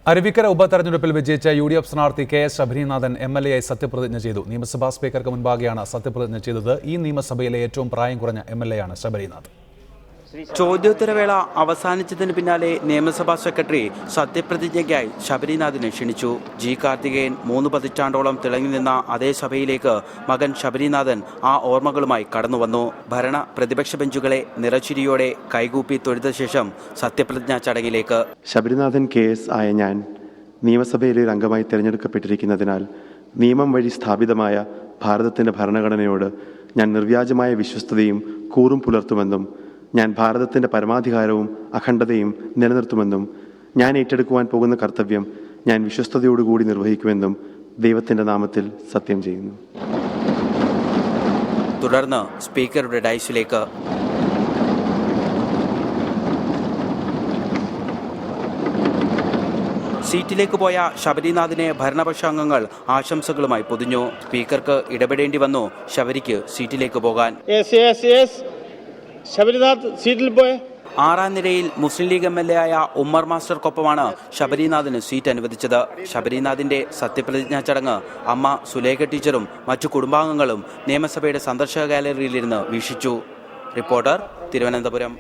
അരുവിക്കര ഉപതെരഞ്ഞെടുപ്പിൽ വിജയിച്ച UDF സ്ഥാനാർത്ഥി KS ശബരിനാഥൻ MLA സത്യപ്രതിജ്ഞ ചെയ്തു. നിയമസഭാ സ്പീക്കർക്ക് മുൻപാകെയാണ് സത്യപ്രതിജ്ഞ ചെയ്തത്. ഈ നിയമസഭയിലെ ഏറ്റവും പ്രായം കുറഞ്ഞ MLA ആണ് ശബരിനാഥൻ. ചോദ്യോത്തരവേള അവസാനിച്ചതിന് പിന്നാലെ നിയമസഭാ സെക്രട്ടറി സത്യപ്രതിജ്ഞയ്ക്കായി ശബരിനാഥിനെ ക്ഷണിച്ചു. G. കാർത്തികേയൻ 3 പതിറ്റാണ്ടോളം തിളങ്ങി നിന്ന അതേ സഭയിലേക്ക് മകൻ ശബരിനാഥൻ ആ ഓർമ്മകളുമായി കടന്നുവന്നു. ഭരണ പ്രതിപക്ഷ ബെഞ്ചുകളെ നിറച്ചിരിയോടെ കൈകൂപ്പി തൊഴുത ശേഷം സത്യപ്രതിജ്ഞാ ചടങ്ങിലേക്ക്. ശബരിനാഥൻ KS ആയ ഞാൻ നിയമസഭയിലെ ഒരു അംഗമായി തിരഞ്ഞെടുക്കപ്പെട്ടിരിക്കുന്നതിനാൽ നിയമം വഴി സ്ഥാപിതമായ ഭാരതത്തിൻ്റെ ഭരണഘടനയോട് ഞാൻ നിർവ്യാജമായ വിശ്വസ്തതയും കൂറും പുലർത്തുമെന്നും ഞാൻ ഭാരതത്തിൻ്റെ പരമാധികാരവും അഖണ്ഡതയും നിലനിർത്തുമെന്നും ഞാൻ ഏറ്റെടുക്കുവാൻ പോകുന്ന കർത്തവ്യം ഞാൻ വിശ്വസ്തയോടുകൂടി നിർവഹിക്കുമെന്നും ദൈവത്തിൻ്റെ നാമത്തിൽ സത്യം ചെയ്യുന്നു. തുടർന്ന് സ്പീക്കറുടെ ഡയസിലേക്ക്. സീറ്റിലേക്ക് പോയ ശബരിനാഥിനെ ഭരണപക്ഷ അംഗങ്ങൾ ആശംസകളുമായി പൊതിഞ്ഞു. സ്പീക്കർക്ക് ഇടപെടേണ്ടി വന്നു ശബരിക്ക് സീറ്റിലേക്ക് പോകാൻ. ആറാം നിരയിൽ മുസ്ലിം ലീഗ് MLA ആയ ഉമ്മർ മാസ്റ്റർക്കൊപ്പമാണ് ശബരിനാഥിന് സീറ്റ് അനുവദിച്ചത്. ശബരിനാഥിന്റെ സത്യപ്രതിജ്ഞാ ചടങ്ങ് അമ്മ സുലേഖ ടീച്ചറും മറ്റു കുടുംബാംഗങ്ങളും നിയമസഭയുടെ സന്ദർശക ഗാലറിയിലിരുന്ന് വീക്ഷിച്ചു. റിപ്പോർട്ടർ, തിരുവനന്തപുരം.